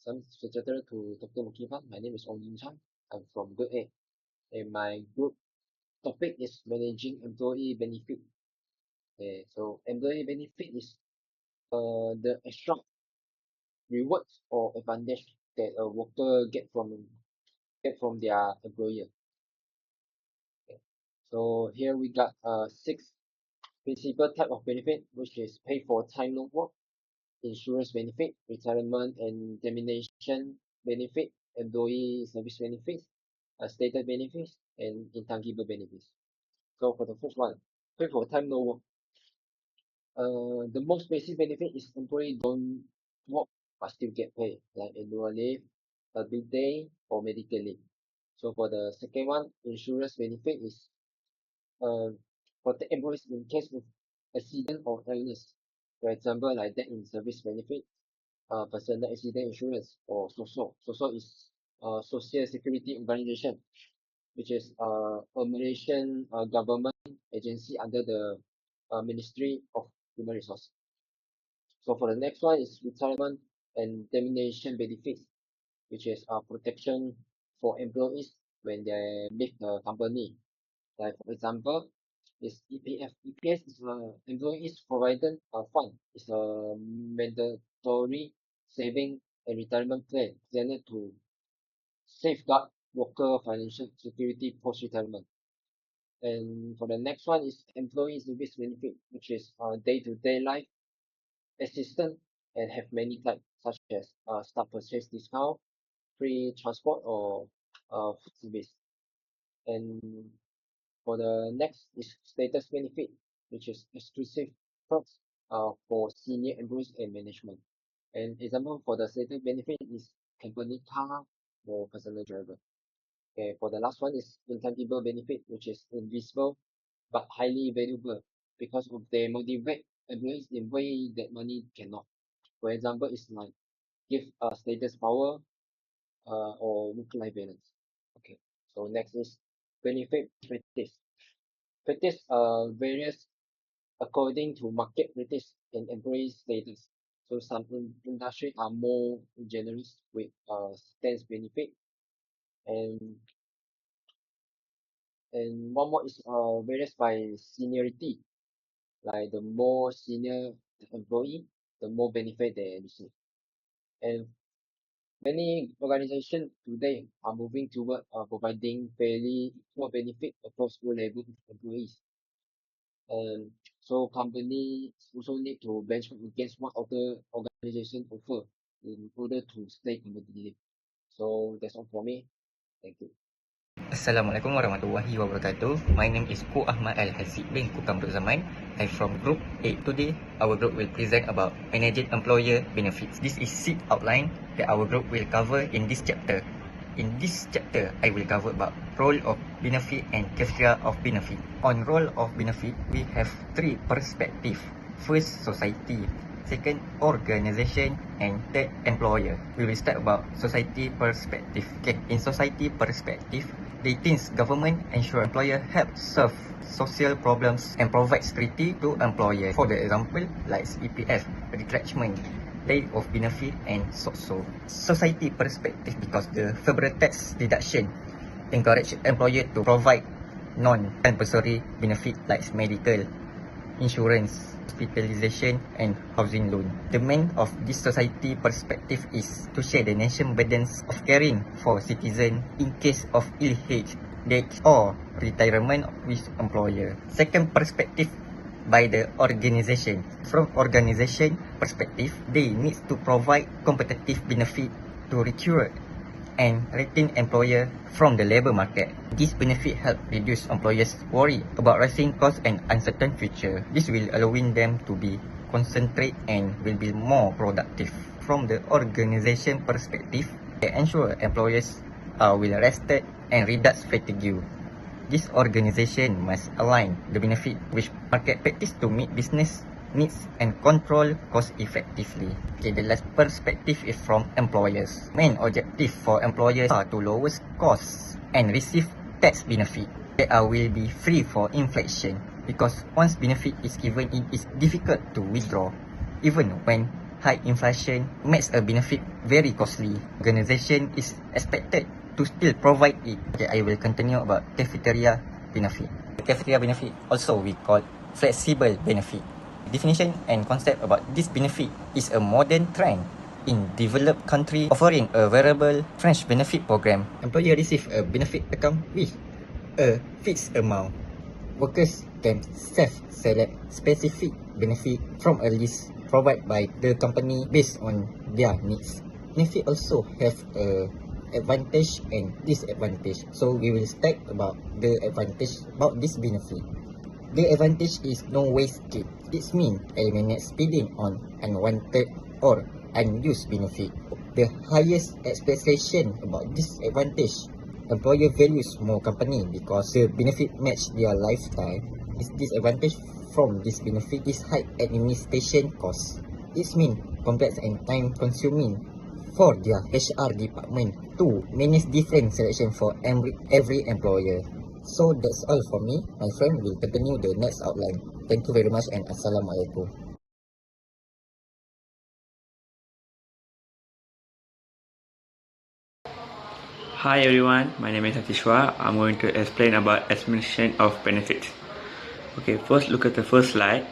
Some Secretary to Dr. Mukifan. My name is Chang. I'm from Group A. And my group topic is managing employee benefit. Okay, so employee benefit is the extra rewards or advantage that a worker get from their employer. Okay. So here we got 6 principal type of benefit, which is pay for time no work, insurance benefit, retirement and termination benefit, employee service benefits, status benefits, and intangible benefits. So for the first one, pay for time no work. The most basic benefit is employee don't work but still get paid, like annual leave, a big day, or medical leave. So for the second one, insurance benefit is protect employees in case of accident or illness. For example, like death in service benefit, personal accident insurance, or SOSO. SOSO is Social Security Organization, which is a Malaysian government agency under the Ministry of Human Resources. So for the next one is retirement and termination benefits, which is protection for employees when they leave the company. Like for example, is EPF. EPF is Employees Provident Fund. It's a mandatory saving and retirement plan designed to safeguard worker financial security post-retirement. And for the next one is employee service benefit, which is day-to-day life assistance and have many types such as staff purchase discount, free transport, or food service. And for the next is status benefit, which is exclusive perks for senior employees and management. And example for the status benefit is company car or personal driver. Okay, for the last one is intangible benefit, which is invisible but highly valuable because of they motivate employees in way that money cannot. For example, it's like give status power or work-life balance. Okay, so next is benefit practice. Practice varies according to market practice and employee status. So some industries are more generous with stance benefit, and one more is varies by seniority. Like the more senior the employee, the more benefit they receive. And many organizations today are moving toward providing fairly equal benefit across all levels of employees. And so companies also need to benchmark against what other organizations offer in order to stay competitive. So that's all for me. Thank you. Assalamualaikum warahmatullahi wabarakatuh. My name is AHMAD AL-HAZZIQ bin KAMARUDZAMAN. I'm from Group A. Today, our group will present about managing employer benefits. This is seat outline that our group will cover in this chapter. In this chapter, I will cover about role of benefit and criteria of benefit. On role of benefit, we have 3 perspectives. First, society. Second, organization, and third, employer. We will start about society perspective. Okay, in society perspective, they think government ensure employer help solve social problems and provide security to employer. For the example, like EPF, retrenchment, day of benefit, and so. Society perspective, because the federal tax deduction encourage employer to provide non-compulsory benefit like medical, insurance, hospitalization, and housing loan. The main of this society perspective is to share the nation burdens of caring for citizens in case of ill health, death, or retirement with employer. Second perspective by the organization. From organization perspective, they need to provide competitive benefit to recruit and retain employer from the labor market. This benefit help reduce employers' worry about rising costs and uncertain future. This will allowing them to be concentrate and will be more productive. From the organization perspective, they ensure employers will rested and reduce fatigue. This organization must align the benefit with market practice to meet business needs and control cost effectively. Okay, the last perspective is from employers. Main objective for employers are to lower costs and receive tax benefit. They will be free for inflation because once benefit is given, it is difficult to withdraw, even when high inflation makes a benefit very costly. Organization is expected to still provide it. Okay, I will continue about cafeteria benefit. Cafeteria benefit also we call flexible benefit. Definition and concept about this benefit is a modern trend in developed country offering a variable fringe benefit program. Employer receive a benefit account with a fixed amount. Workers can self-select specific benefit from a list provided by the company based on their needs. Benefit also have a advantage and disadvantage. So we will start about the advantage about this benefit. The advantage is no wastage. It means eliminate spending on unwanted or unused benefit. The highest expectation about this advantage, employer values more company because the benefit match their lifestyle. This disadvantage from this benefit is high administration cost. It means complex and time consuming for their HR department to manage different selection for every employer. So that's all for me. My friend will continue the next outline. Thank you very much and Assalamualaikum. Hi everyone, my name is SATHISWAR. I'm going to explain about administration of benefits. Okay, first look at the first slide.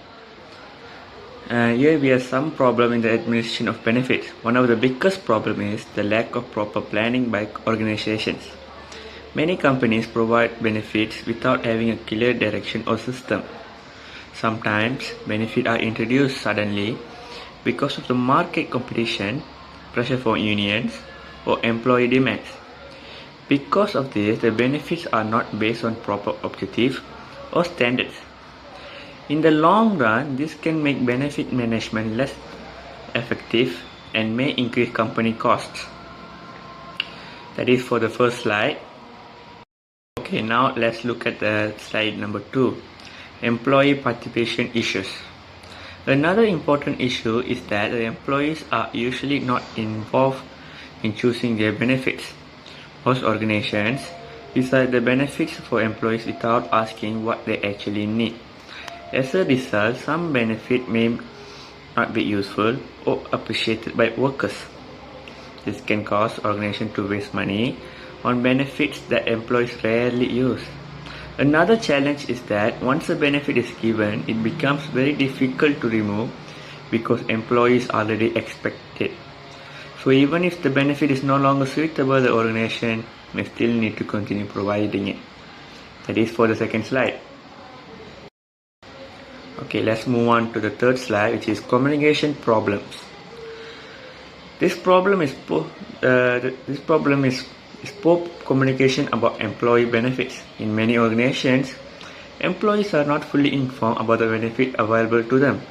Here we have some problem in the administration of benefits. One of the biggest problem is the lack of proper planning by organizations. Many companies provide benefits without having a clear direction or system. Sometimes benefits are introduced suddenly because of the market competition, pressure from unions, or employee demands. Because of this, the benefits are not based on proper objectives or standards. In the long run, this can make benefit management less effective and may increase company costs. That is for the first slide. Okay, now let's look at the slide number 2, employee participation issues. Another important issue is that the employees are usually not involved in choosing their benefits. Most organizations decide the benefits for employees without asking what they actually need. As a result, some benefits may not be useful or appreciated by workers. This can cause organizations to waste money on benefits that employees rarely use. Another challenge is that once a benefit is given, it becomes very difficult to remove because employees already expect it. So even if the benefit is no longer suitable, the organization may still need to continue providing it. That is for the second slide. Okay, let's move on to the third slide, which is communication problems. This problem is poor communication about employee benefits. In many organizations, employees are not fully informed about the benefit available to them.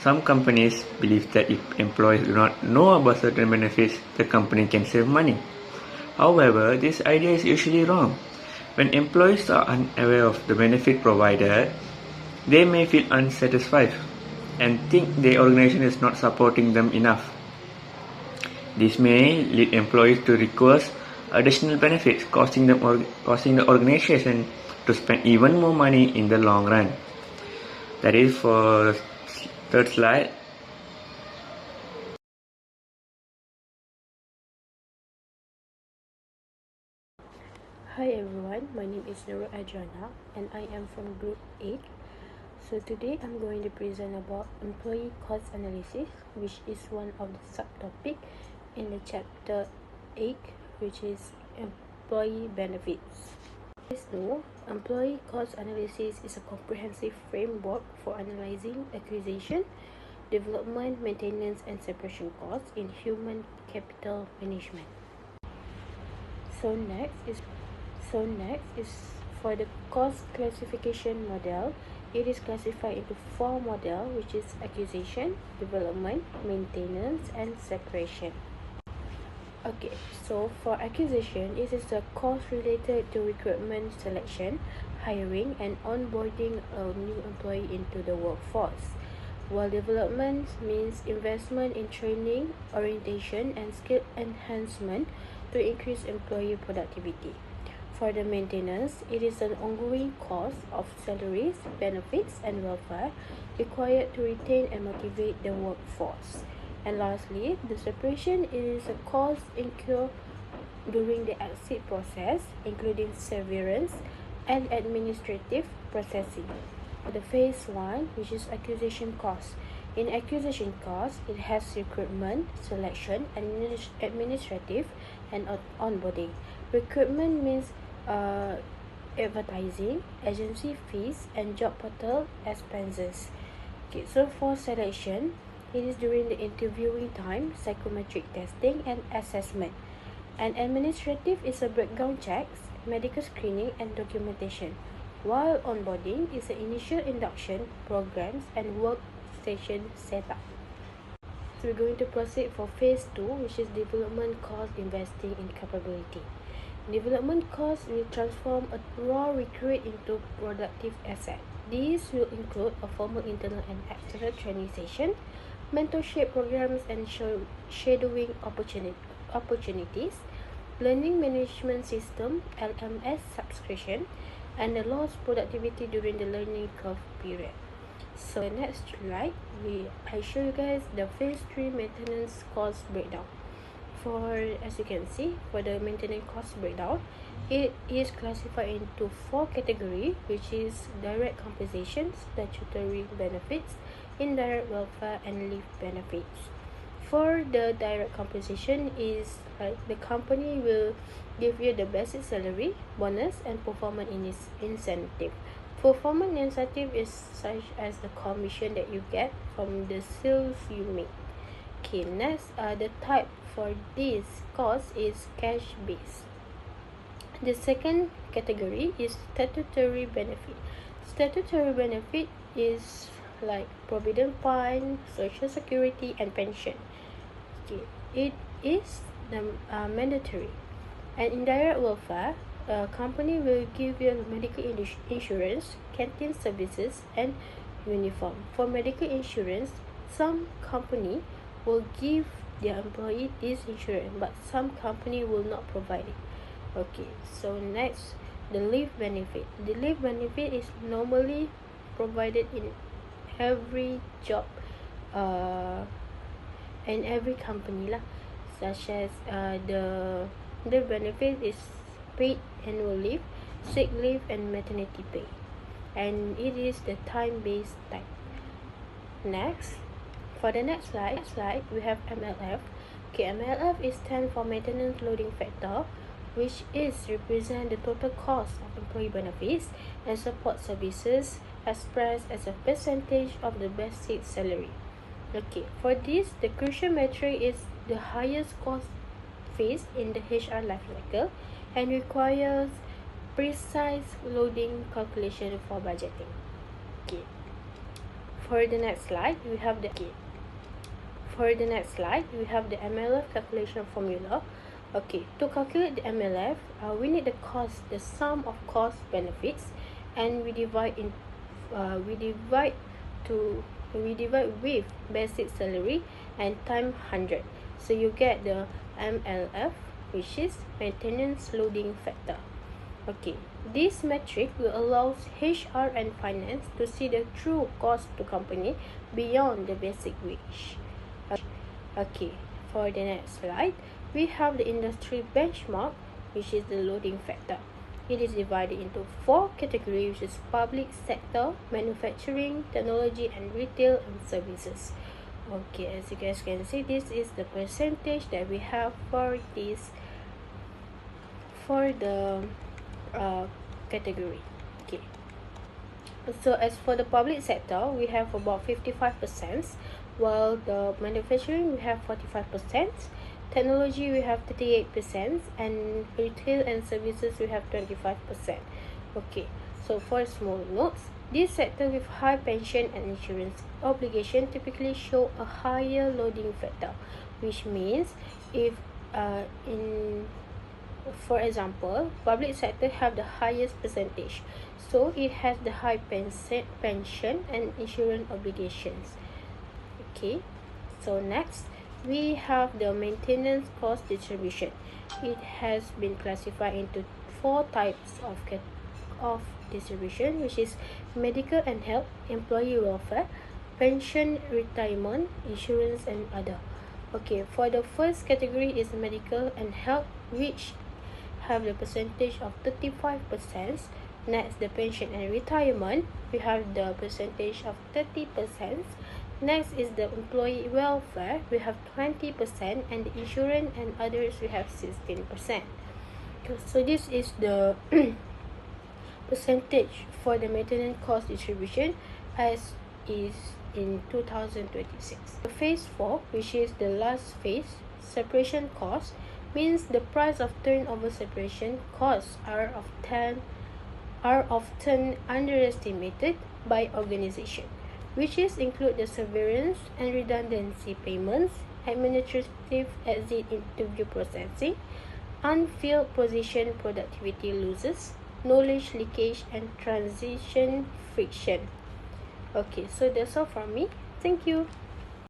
Some companies believe that if employees do not know about certain benefits, the company can save money. However, this idea is usually wrong. When employees are unaware of the benefit provided, they may feel unsatisfied and think the organization is not supporting them enough. This may lead employees to request additional benefits, causing the organization to spend even more money in the long run. That is for the third slide. Hi everyone, my name is NURUL and I am from Group 8. So today I'm going to present about employee cost analysis, which is one of the subtopic in the chapter 8, which is employee benefits. So, employee cost analysis is a comprehensive framework for analyzing acquisition, development, maintenance, and separation costs in human capital management. So next is for the cost classification model. It is classified into 4 models, which is acquisition, development, maintenance, and separation. Okay, so for acquisition, it is a cost related to recruitment, selection, hiring, and onboarding a new employee into the workforce. While development means investment in training, orientation, and skill enhancement to increase employee productivity. For the maintenance, it is an ongoing cost of salaries, benefits, and welfare required to retain and motivate the workforce. And lastly, the separation is a cost incurred during the exit process, including severance and administrative processing. The phase 1, which is acquisition cost. In acquisition cost, it has recruitment, selection, administrative, and onboarding. Recruitment means advertising, agency fees, and job portal expenses. Okay, so for selection, it is during the interviewing time, psychometric testing, and assessment. And administrative is a background checks, medical screening, and documentation, while onboarding is the initial induction programs and workstation setup. So we're going to proceed for phase 2, which is development cost investing in capability. Development cost will transform a raw recruit into productive asset. These will include a formal internal and external training session, mentorship programs and shadowing opportunities, learning management system (LMS) subscription, and the lost productivity during the learning curve period. So the next slide, I show you guys the phase 3 maintenance cost breakdown. As you can see, for the maintenance cost breakdown, it is classified into 4 categories, which is direct compensation, statutory benefits, indirect welfare, and leave benefits. For the direct compensation is like the company will give you the basic salary, bonus, and performance incentive. Performance incentive is such as the commission that you get from the sales you make. Okay, next, the type for this cost is cash based. The second category is statutory benefit. Statutory benefit is like provident fund, social security, and pension. Okay, it is the mandatory. And indirect welfare, a company will give you medical insurance, canteen services, and uniform. For medical insurance, some company will give their employee this insurance, but some company will not provide it. Okay, so next, the leave benefit. The leave benefit is normally provided in every job in every company lah, such as the benefit is paid annual leave, sick leave, and maternity pay, and it is the time-based type. Next, for the next slide, we have MLF. Okay, MLF is stand for maintenance loading factor, which is represent the total cost of employee benefits and support services expressed as a percentage of the basic salary. Okay, for this, the crucial metric is the highest cost phase in the HR life cycle and requires precise loading calculation for budgeting. Okay, for the next slide, we have the MLF calculation formula. Okay, to calculate the MLF, we need the sum of cost benefits, and we divide with basic salary and time 100. So you get the MLF, which is maintenance loading factor. Okay, this metric will allow HR and finance to see the true cost to company beyond the basic wage. Okay, for the next slide, we have the industry benchmark, which is the loading factor. It is divided into 4 categories, which is public sector, manufacturing, technology, and retail and services. Okay, as you guys can see, this is the percentage that we have for the category. Okay, so as for the public sector, we have about 55%, while the manufacturing we have 45%, technology we have 38%, and retail and services we have 25%. Okay, so for small notes, this sector with high pension and insurance obligation typically show a higher loading factor, which means if for example, public sector have the highest percentage, so it has the high pension and insurance obligations. Okay, so next we have the maintenance cost distribution. It has been classified into 4 types of distribution, which is medical and health, employee welfare, pension, retirement, insurance, and other. Okay, for the first category is medical and health, which have the percentage of 35%. Next, the pension and retirement, we have the percentage of 30%. Next is the employee welfare, we have 20%, and the insurance and others, we have 16%. So this is the percentage for the maintenance cost distribution as is in 2026. Phase 4, which is the last phase, separation cost, means the price of turnover separation costs are often underestimated by organization, which is include the severance and redundancy payments, administrative exit interview processing, unfilled position productivity losses, knowledge leakage, and transition friction. Okay, so that's all from me. Thank you.